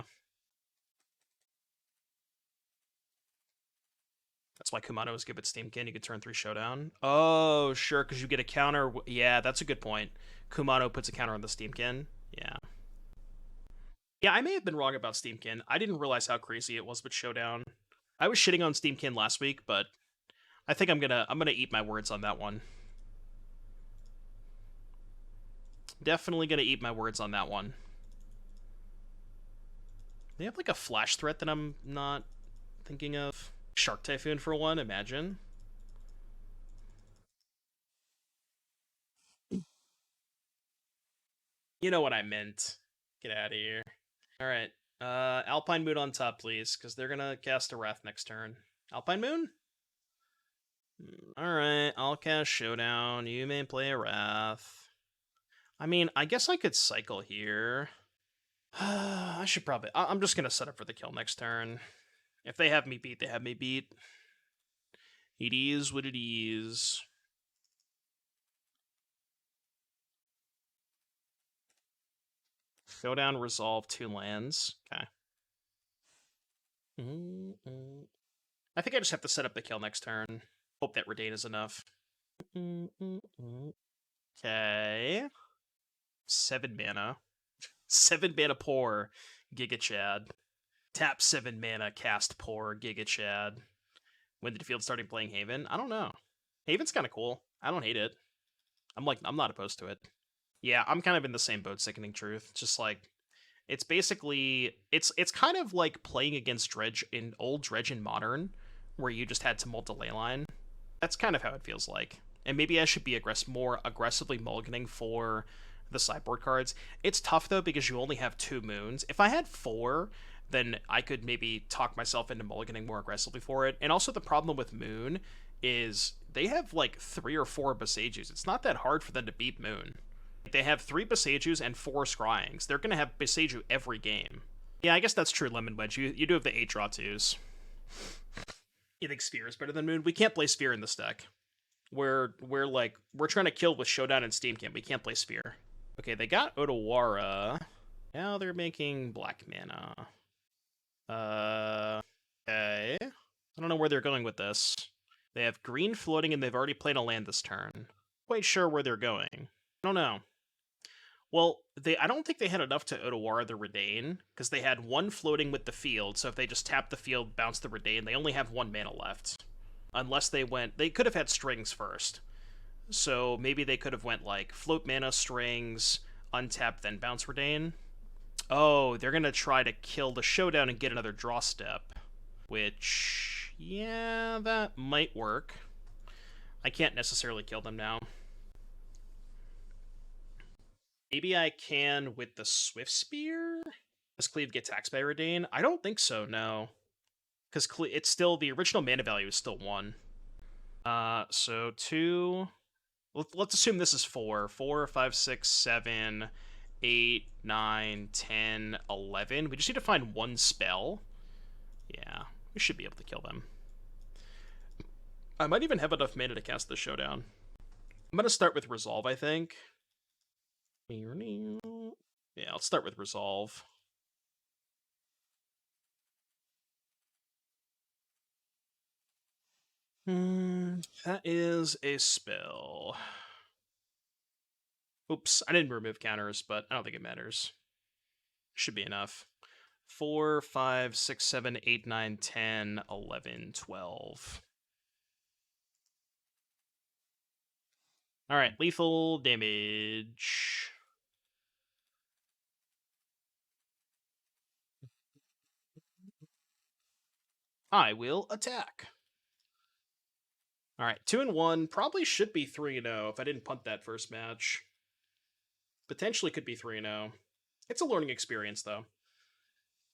That's why Kumano is good with Steam-Kin. You could turn 3 Showdown. Oh, sure, because you get a counter. Yeah, that's a good point. Kumano puts a counter on the Steam-Kin. Yeah. Yeah, I may have been wrong about Steam-Kin. I didn't realize how crazy it was with Showdown. I was shitting on Steam-Kin last week, but I think I'm gonna eat my words on that one. Definitely gonna eat my words on that one. They have like a flash threat that I'm not thinking of. Shark Typhoon for 1, imagine. You know what I meant. Get out of here. Alright. Alpine Moon on top, please, because they're gonna cast a Wrath next turn. Alpine Moon? Alright, I'll cast Showdown. You may play a Wrath. I mean, I guess I could cycle here. I should probably... I'm just gonna set up for the kill next turn. If they have me beat, they have me beat. It is what it is. Showdown, resolve 2 lands. Okay. I think I just have to set up the kill next turn. Hope that Reidane is enough. Okay. 7 mana. 7 mana poor Giga Chad. Tap 7 mana, cast poor Giga Chad. When did Field starting playing Haven? I don't know. Haven's kind of cool. I don't hate it. I'm not opposed to it. Yeah, I'm kind of in the same boat, Sickening Truth. Just like, it's basically, it's kind of like playing against Dredge in Modern, where you just had to multi-leyline. That's kind of how it feels like. And maybe I should be more aggressively mulliganing for the sideboard cards. It's tough, though, because you only have 2 moons. If I had 4, then I could maybe talk myself into mulliganing more aggressively for it. And also the problem with Moon is they have like 3 or 4 Besajus. It's not that hard for them to beat Moon. They have 3 Besajus and 4 Scryings. They're going to have Besaju every game. Yeah, I guess that's true, Lemon Wedge. You do have the 8 draw 2s. You think Sphere is better than Moon? We can't play Sphere in this deck. We're trying to kill with Showdown and Steam-Kin. We can't play Sphere. Okay, they got Otawara. Now they're making black mana. Okay. I don't know where they're going with this. They have green floating and they've already played a land this turn. Quite sure where they're going. I don't know. Well, I don't think they had enough to Otawara the Reidane, because they had one floating with the field, so if they just tap the field, bounce the Reidane, they only have one mana left. Unless they could have had strings first. So maybe they could have went like float mana, strings, untap, then bounce Reidane. Oh, they're gonna try to kill the Showdown and get another draw step. Which, yeah, that might work. I can't necessarily kill them now. Maybe I can with the Swiftspear? Does Cleave get taxed by Reidane? I don't think so, no. Because it's still, the original mana value is still 1. So 2... Let's assume this is 4. 4, 5, 6, 7, 8, 9, 10, 11. We just need to find one spell. Yeah, we should be able to kill them. I might even have enough mana to cast the Showdown. I'm going to start with Resolve, I think. Yeah, I'll start with Resolve. That is a spell. Oops, I didn't remove counters, but I don't think it matters. Should be enough. 4, 5, 6, 7, 8, 9, 10, 11, 12. Alright, lethal damage. I will attack. Alright, 2-1. Probably should be 3-0 if I didn't punt that first match. Potentially could be 3-0. It's a learning experience, though.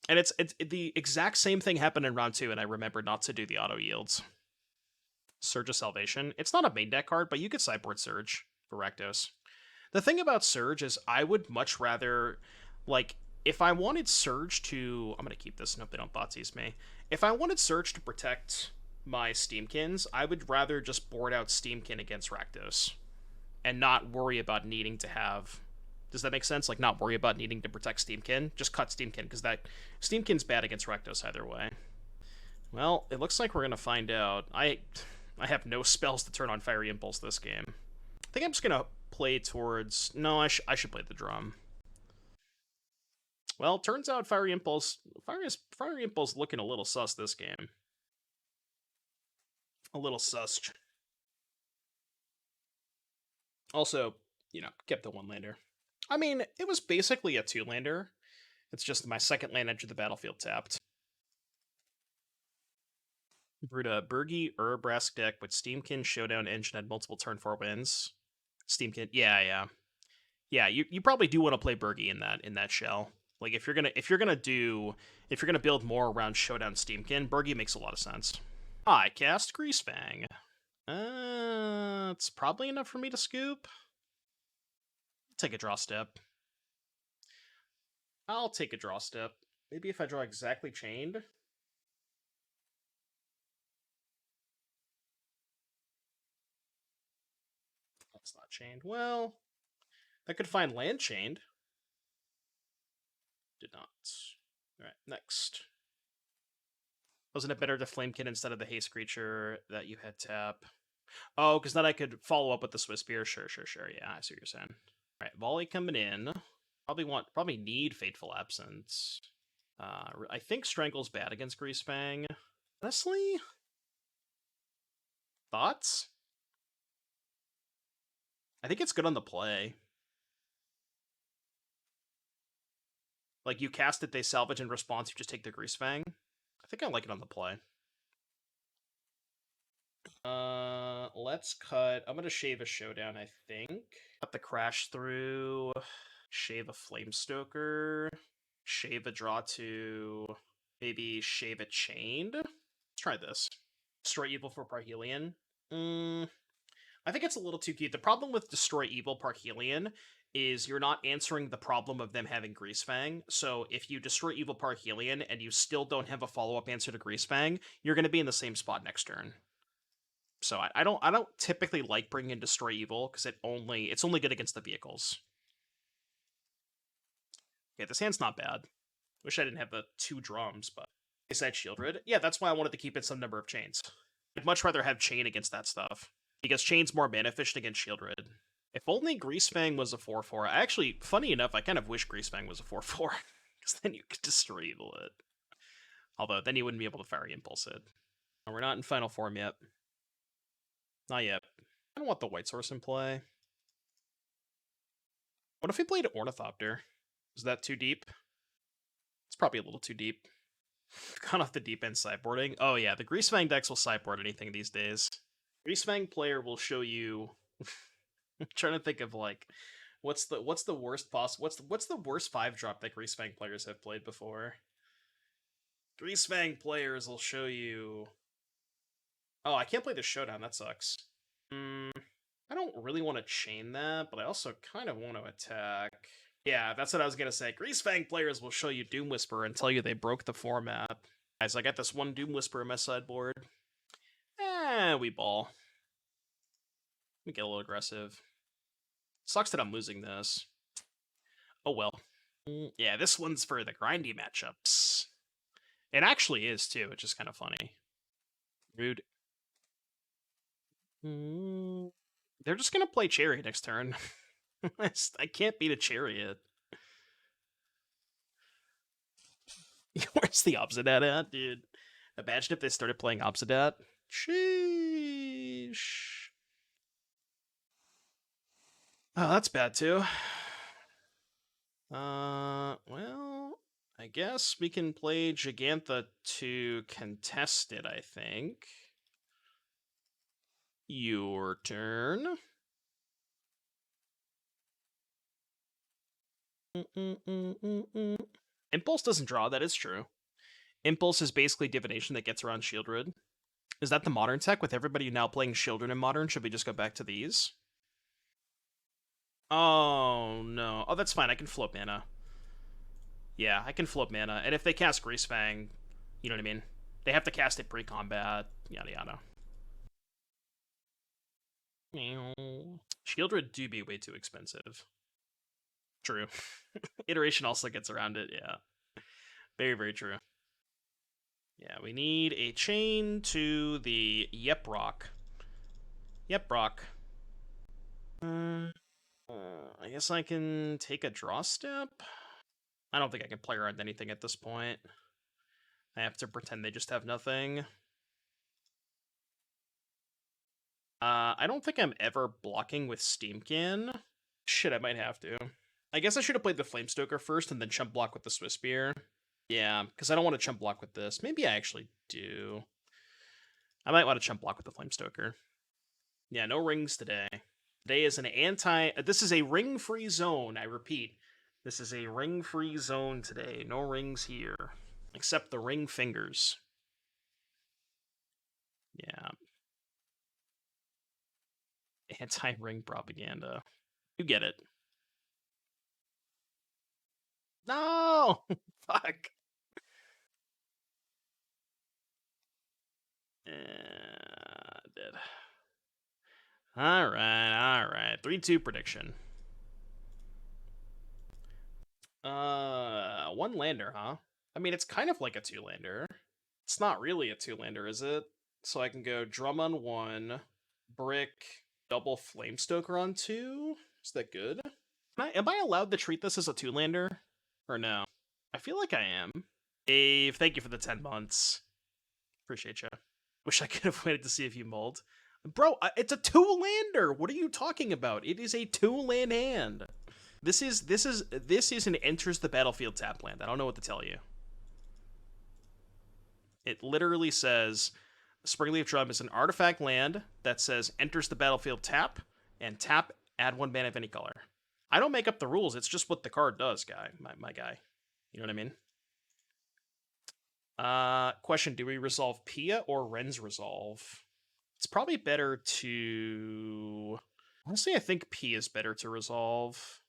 And it's the exact same thing happened in round 2, and I remembered not to do the auto yields. Surge of Salvation. It's not a main deck card, but you could sideboard Surge for Rakdos. The thing about Surge is I would much rather, like, if I wanted Surge to... I'm going to keep this, nope, they don't Thoughtseize me. If I wanted Surge to protect my Steam-Kins, I would rather just board out Steam-Kin against Rakdos and not worry about needing to have... Does that make sense? Like, not worry about needing to protect Steam-Kin. Just cut Steam-Kin, because that Steam-Kin's bad against Rakdos either way. Well, it looks like we're going to find out. I have no spells to turn on Fiery Impulse this game. I think I'm just going to play towards... No, I should play the drum. Well, turns out Fiery Impulse looking a little sus this game. A little sus. Also, kept the one-lander. I mean, it was basically a two-lander. It's just my second land entered the battlefield tapped. Brewed a Burgi Urabrask deck with Steam-Kin, Showdown, Engine, had multiple turn 4 wins. Steam-Kin, yeah. You probably do want to play Burgi in that shell. Like if you're gonna build more around Showdown Steam-Kin, Burgi makes a lot of sense. I cast Greasefang. It's probably enough for me to scoop. Take a draw step. I'll take a draw step. Maybe if I draw exactly chained. That's not chained. Well, I could find land chained. Did not. Alright, next. Wasn't it better to Flamekin instead of the haste creature that you had tap? Oh, because then I could follow up with the Swiftspear. Sure. Yeah, I see what you're saying. Alright, volley coming in. Probably need Fateful Absence. I think Strangle's bad against Greasefang. Honestly? Thoughts? I think it's good on the play. Like, you cast it, they salvage in response, you just take the Greasefang. I think I like it on the play. Let's cut... I'm gonna shave a Showdown, I think. Cut the Crash Through. Shave a Flamestoker. Shave a Draw 2. Maybe shave a Chained. Let's try this. Destroy Evil for Parhelion. I think it's a little too cute. The problem with Destroy Evil Parhelion is you're not answering the problem of them having Greasefang. So if you destroy Evil Parhelion and you still don't have a follow-up answer to Greasefang, you're going to be in the same spot next turn. So I don't typically like bringing in Destroy Evil because it's only good against the vehicles. Okay, this hand's not bad. Wish I didn't have the 2 drums, but I said Shieldred. Yeah, that's why I wanted to keep it some number of chains. I'd much rather have Chain against that stuff, because Chain's more mana efficient against Shieldred. If only Greasefang was a 4/4. Actually, funny enough, I kind of wish Greasefang was a 4/4, because then you could destroy it. Although, then you wouldn't be able to Fiery Impulse it. We're not in final form yet. Not yet. I don't want the White Source in play. What if we played Ornithopter? Is that too deep? It's probably a little too deep. Gone off the deep end sideboarding. Oh yeah, the Greasefang decks will sideboard anything these days. Greasefang player will show you. I'm trying to think of like, what's the worst possible? What's the worst 5-drop that Greasefang players have played before? Greasefang players will show you. Oh, I can't play the Showdown. That sucks. I don't really want to chain that, but I also kind of want to attack. Yeah, that's what I was going to say. Greasefang players will show you Doom Whisper and tell you they broke the format. Guys, I got this one Doom Whisper in my sideboard. We ball. We get a little aggressive. Sucks that I'm losing this. Oh well. Yeah, this one's for the grindy matchups. It actually is, too, which is kind of funny. Rude. They're just going to play Chariot next turn. I can't beat a Chariot. Where's the Obsidat at, dude? Imagine if they started playing Obsidat. Sheesh. Oh, that's bad, too. Well, I guess we can play Jegantha to contest it, I think. Your turn. Impulse doesn't draw, that is true. Impulse is basically divination that gets around Shieldred. Is that the modern tech? With everybody now playing Shieldred in modern, should we just go back to these? Oh, no. Oh, that's fine. I can flip mana. Yeah, I can flip mana. And if they cast Greasefang, you know what I mean? They have to cast it pre-combat, yada yada. Shieldred do be way too expensive. True. Iteration also gets around it, yeah. Very, very true. Yeah, we need a chain to the Yep Rock. Yep Rock. I guess I can take a draw step? I don't think I can play around anything at this point. I have to pretend they just have nothing. I don't think I'm ever blocking with Steam-Kin. Shit, I might have to. I guess I should have played the Flamestoker first and then chump block with the Swiftspear. Yeah, because I don't want to chump block with this. Maybe I actually do. I might want to chump block with the Flamestoker. Yeah, no rings today. Today is an this is a ring-free zone, I repeat. This is a ring-free zone today. No rings here. Except the ring fingers. Yeah. Anti-ring propaganda. You get it. No! Fuck. Dead. Alright. 3-2 prediction. One lander, huh? I mean, it's kind of like a 2-lander. It's not really a 2-lander, is it? So I can go Drum on 1, Brick, double Flamestoker on 2? Is that good? Am I allowed to treat this as a 2-lander? Or no? I feel like I am. Dave, thank you for the 10 months. Appreciate you. Wish I could have waited to see if you mulled. Bro, it's a 2-lander! What are you talking about? It is a 2-land hand. This is an enters the battlefield tap land. I don't know what to tell you. It literally says Springleaf Drum is an artifact land that says enters the battlefield tap, and tap, add 1 mana of any color. I don't make up the rules, it's just what the card does, my guy. You know what I mean? Question, do we resolve Pia or Wrenn's resolve? It's probably better to... Honestly, I think Pia is better to resolve.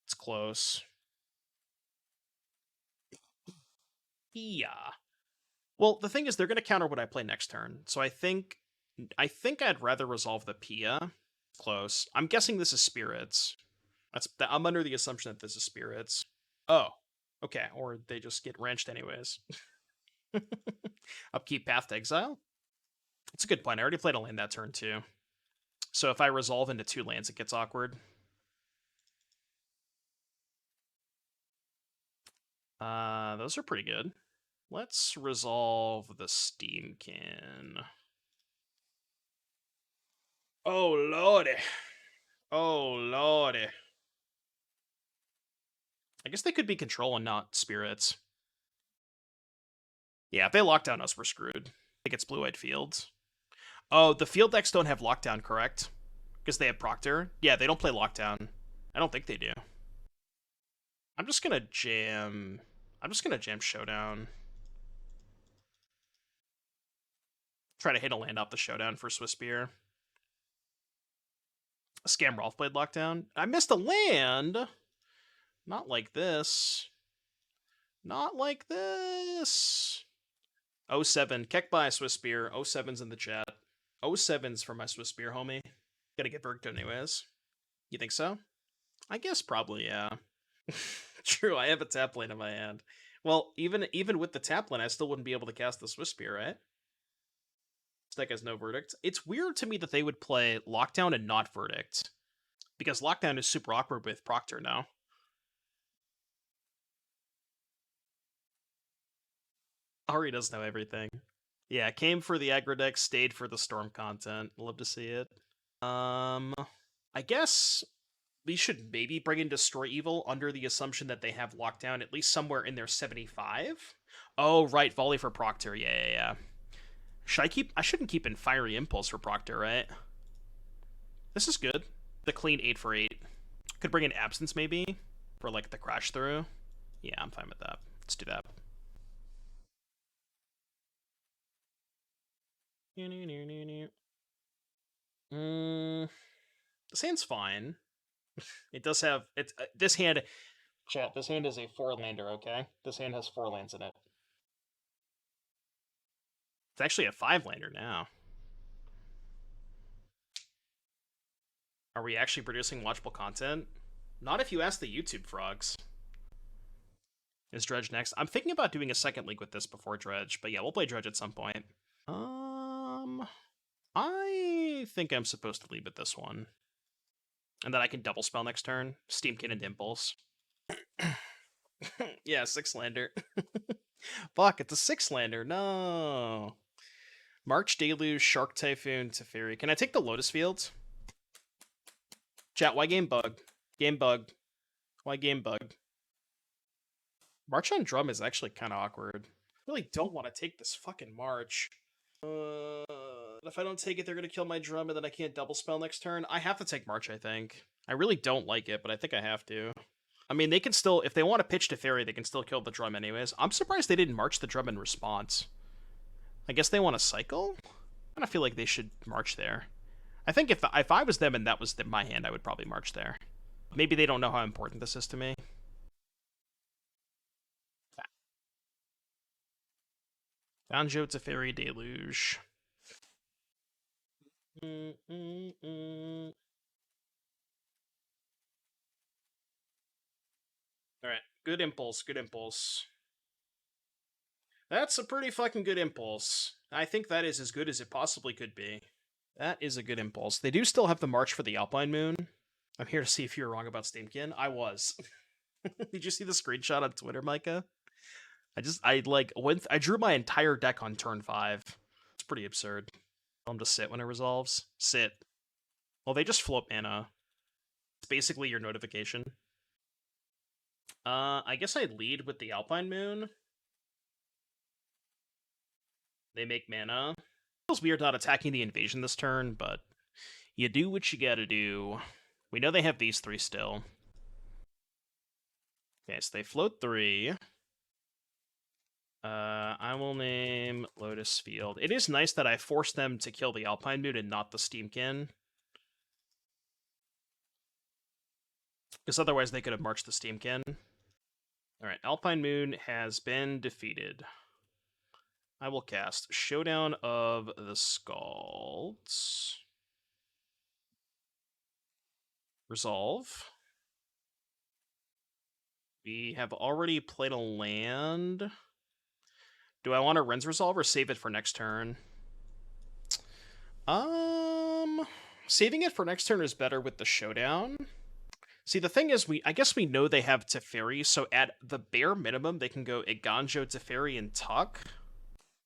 It's close. Pia. Well, the thing is, they're going to counter what I play next turn, so I think I'd rather resolve the Pia. Close. I'm guessing this is Spirits. I'm under the assumption that this is Spirits. Oh, okay. Or they just get wrenched anyways. Upkeep Path to Exile. It's a good plan. I already played a land that turn too. So if I resolve into 2 lands, it gets awkward. Those are pretty good. Let's resolve the Steam-Kin. Oh, lordy. Oh, lordy. I guess they could be control and not spirits. Yeah, if they lock down us, we're screwed. I think it's blue-white fields. Oh, the field decks don't have lockdown, correct? Because they have Proctor. Yeah, they don't play lockdown. I don't think they do. I'm just gonna jam Showdown. Try to hit a land off the Showdown for Swiftspear. Scam Rolf played lockdown. I missed a land. Not like this. Not like this. 07. Keck by Swiftspear. 07's in the chat. 07's for my Swiftspear, homie. Gotta get Bergto anyways. You think so? I guess probably, yeah. True, I have a tap lane in my hand. Well, even with the tap lane, I still wouldn't be able to cast the Swiftspear, right? This deck has no Verdict. It's weird to me that they would play Lockdown and not Verdict. Because Lockdown is super awkward with Proctor now. Ari does know everything. Yeah, came for the aggro deck, stayed for the Storm content. Love to see it. I guess we should maybe bring in Destroy Evil under the assumption that they have Lockdown at least somewhere in their 75. Oh, right, Volley for Proctor. Yeah. I shouldn't keep in Fiery Impulse for Proctor, right? This is good. The clean 8 for 8. Could bring in Absence maybe for like the crash through. Yeah, I'm fine with that. Let's do that. This hand's fine. It does have this hand. Chat. This hand is a 4-lander. Okay, this hand has 4 lands in it. It's actually a 5-lander now. Are we actually producing watchable content? Not if you ask the YouTube frogs. Is Dredge next? I'm thinking about doing a second league with this before Dredge, but yeah, we'll play Dredge at some point. I think I'm supposed to lead with this one. And then I can double spell next turn. Steam-Kin and Impulse. Yeah, 6-lander. Fuck, it's a 6-lander. No. March Deluge, Shark Typhoon, Teferi. Can I take the Lotus Field? Chat, why Game Bug? Game Bug. Why Game Bug? March on Drum is actually kind of awkward. I really don't want to take this fucking March. If I don't take it, they're going to kill my Drum and then I can't double spell next turn. I have to take March, I think. I really don't like it, but I think I have to. I mean, they can still, if they want to pitch to Fairy, they can still kill the Drum anyways. I'm surprised they didn't March the Drum in response. I guess they want to cycle? I don't feel like they should March there. I think if I was them and that was my hand, I would probably March there. Maybe they don't know how important this is to me. Banjo, Teferi, Deluge. Alright, good impulse. That's a pretty fucking good impulse. I think that is as good as it possibly could be. That is a good impulse. They do still have the March for the Alpine Moon. I'm here to see if you're wrong about Steam-Kin. I was. Did you see the screenshot on Twitter, Micah? I drew my entire deck on turn 5. It's pretty absurd. Tell them to sit when it resolves. Sit. Well, they just float mana. It's basically your notification. I guess I'd lead with the Alpine Moon. They make mana. Feels weird not attacking the invasion this turn, but you do what you gotta do. We know they have these 3 still. Okay, so they float 3. I will name Lotus Field. It is nice that I forced them to kill the Alpine Moon and not the Steam-Kin. Because otherwise they could have marched the Steam-Kin. Alright, Alpine Moon has been defeated. I will cast Showdown of the Skalds. Resolve. We have already played a land. Do I want to Wren's Resolve or save it for next turn? Saving it for next turn is better with the Showdown. See, the thing is, I guess we know they have Teferi, so at the bare minimum, they can go Iganjo, Teferi, and Tuck.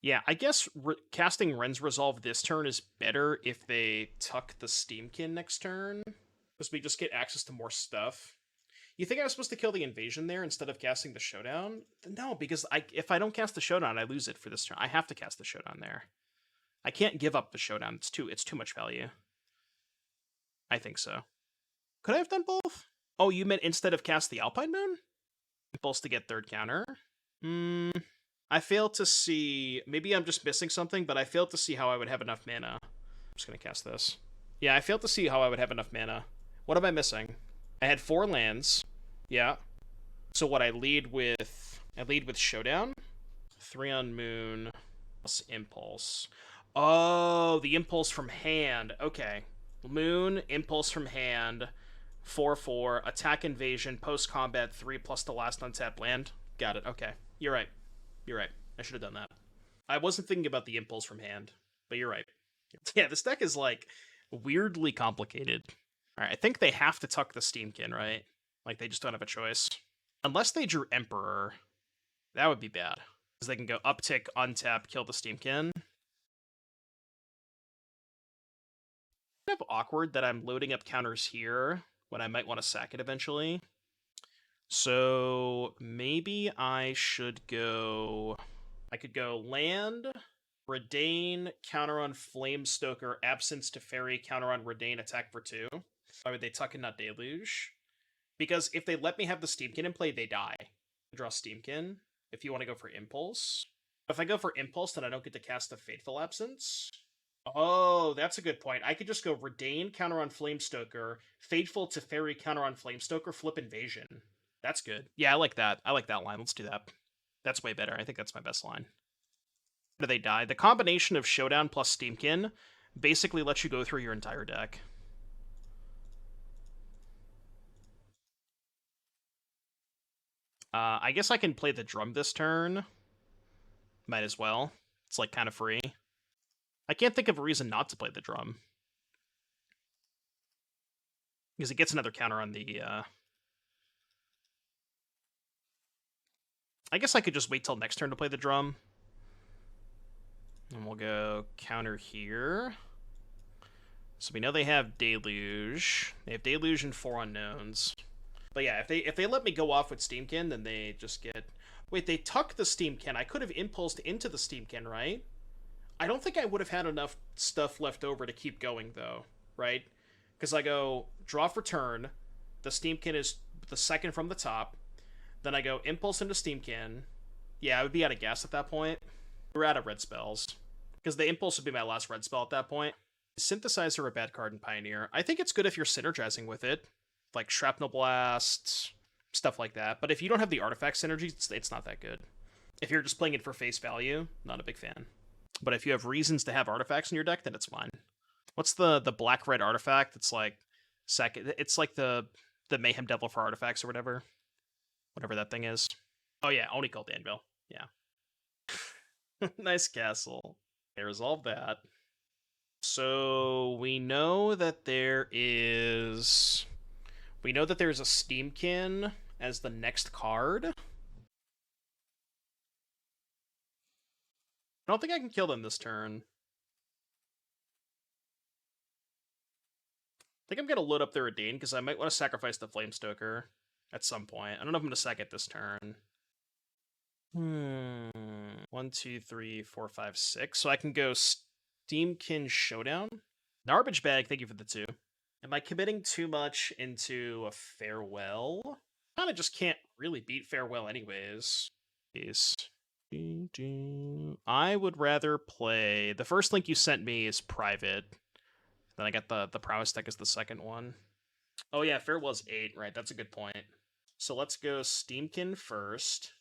Yeah, I guess casting Wren's Resolve this turn is better if they Tuck the Steam-Kin next turn, because we just get access to more stuff. You think I was supposed to kill the Invasion there instead of casting the Showdown? No, because if I don't cast the Showdown, I lose it for this turn. I have to cast the Showdown there. I can't give up the Showdown. It's too much value. I think so. Could I have done both? Oh, you meant instead of cast the Alpine Moon? Impulse to get third counter? I failed to see... Maybe I'm just missing something, but I failed to see how I would have enough mana. I'm just going to cast this. Yeah, I failed to see how I would have enough mana. What am I missing? I had 4 lands. Yeah. So what I lead with Showdown. 3 on Moon plus Impulse. Oh, the Impulse from hand. Okay. Moon, Impulse from hand, 4/4, attack invasion, post combat 3 plus the last untapped land. Got it. Okay. You're right. I should have done that. I wasn't thinking about the Impulse from hand, but you're right. Yeah, this deck is like weirdly complicated. Alright, I think they have to tuck the Steam-Kin, right? Like, they just don't have a choice. Unless they drew Emperor. That would be bad. Because they can go uptick, untap, kill the Steam-Kin. Kind of awkward that I'm loading up counters here when I might want to sack it eventually. So maybe I should go... I could go land, Reidane, counter on Flamestoker, Absence to Fairy, counter on Reidane, attack for 2. Why would they tuck and not Deluge? Because if they let me have the Steam-Kin in play, they die. Draw Steam-Kin, if you want to go for Impulse. If I go for Impulse, then I don't get to cast the Fateful Absence. Oh, that's a good point. I could just go Reidane, counter on Flamestoker, Fateful to Fairy, counter on Flamestoker, flip Invasion. That's good. Yeah, I like that. I like that line. Let's do that. That's way better. I think that's my best line. How do they die? The combination of Showdown plus Steam-Kin basically lets you go through your entire deck. I guess I can play the drum this turn. Might as well. It's like kind of free. I can't think of a reason not to play the drum. Because it gets another counter on the... I guess I could just wait till next turn to play the drum. And we'll go counter here. So we know they have Deluge. They have Deluge and 4 unknowns. But yeah, if they let me go off with Steam-Kin, then they just get... Wait, they tuck the Steam-Kin. I could have impulsed into the Steam-Kin, right? I don't think I would have had enough stuff left over to keep going, though, right? Because I go draw for turn. The Steam-Kin is the second from the top. Then I go impulse into Steam-Kin. Yeah, I would be out of gas at that point. We're out of red spells. Because the impulse would be my last red spell at that point. Synthesizer, a bad card in Pioneer. I think it's good if you're synergizing with it. Like Shrapnel Blast, stuff like that. But if you don't have the artifact synergy, it's not that good. If you're just playing it for face value, not a big fan. But if you have reasons to have artifacts in your deck, then it's fine. What's the black-red artifact? It's like second. It's like the Mayhem Devil for artifacts or whatever. Whatever that thing is. Oh yeah, Oni Cult Anvil. Yeah. Nice castle. Okay, resolve that. So we know that there is... We know that there's a Steam-Kin as the next card. I don't think I can kill them this turn. I think I'm going to load up their Reidane, because I might want to sacrifice the Flamestoker at some point. I don't know if I'm going to sack it this turn. 1, 2, 3, 4, 5, 6. So I can go Steam-Kin Showdown. Garbage Bag, thank you for the 2. Am I committing too much into a Farewell? Kind of just can't really beat Farewell anyways. I would rather play... The first link you sent me is private. Then I got the Prowess deck as the second one. Oh yeah, Farewell's 8, right, that's a good point. So let's go Steam-Kin first.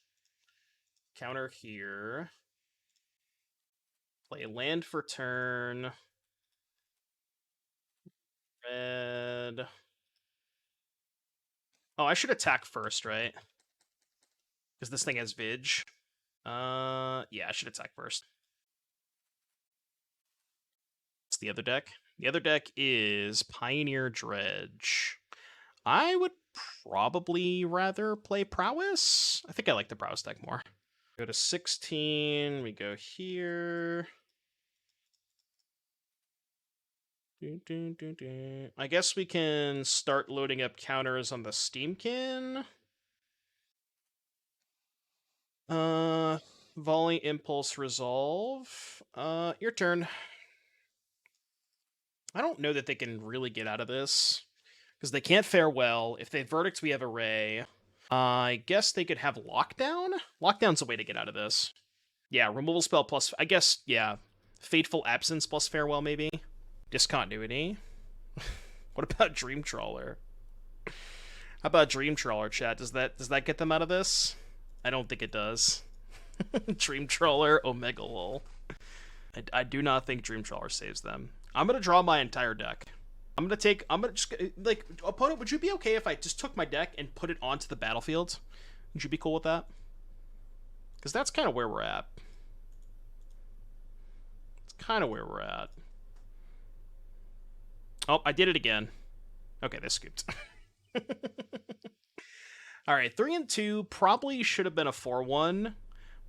Counter here. Play land for turn. Red. Oh, I should attack first, right? Because this thing has Vidge. Yeah, I should attack first. What's the other deck? The other deck is Pioneer Dredge. I would probably rather play Prowess. I think I like the Prowess deck more. Go to 16. We go here. I guess we can start loading up counters on the Steam-Kin. Volley, Impulse, Resolve. Your turn. I don't know that they can really get out of this, because they can't Farewell. If they Verdict, we have Array. I guess they could have Lockdown? Lockdown's a way to get out of this. Yeah, Removal Spell plus, I guess, yeah. Fateful Absence plus Farewell, maybe? Discontinuity? What about Dream Trawler? How about Dream Trawler, chat? Does that get them out of this? I don't think it does. Dream Trawler, Omega Lol. I do not think Dream Trawler saves them. I'm gonna draw my entire deck. I'm gonna just, like, opponent, would you be okay if I just took my deck and put it onto the battlefield? Would you be cool with that? Because that's kind of where we're at. It's kind of where we're at. Oh, I did it again. Okay, they scooped. Alright, 3 and 2 probably should have been a 4-1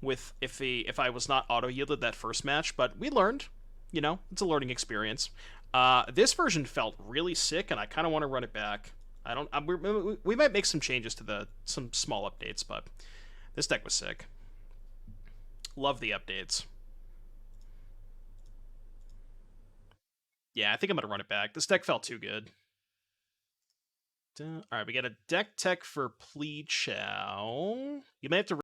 with if I was not auto-yielded that first match, but we learned. You know, it's a learning experience. This version felt really sick, and I kind of want to run it back. We might make some changes to some small updates, but this deck was sick. Love the updates. Yeah, I think I'm gonna run it back. This deck felt too good. All right, we got a deck tech for Plead Chow. You may have to.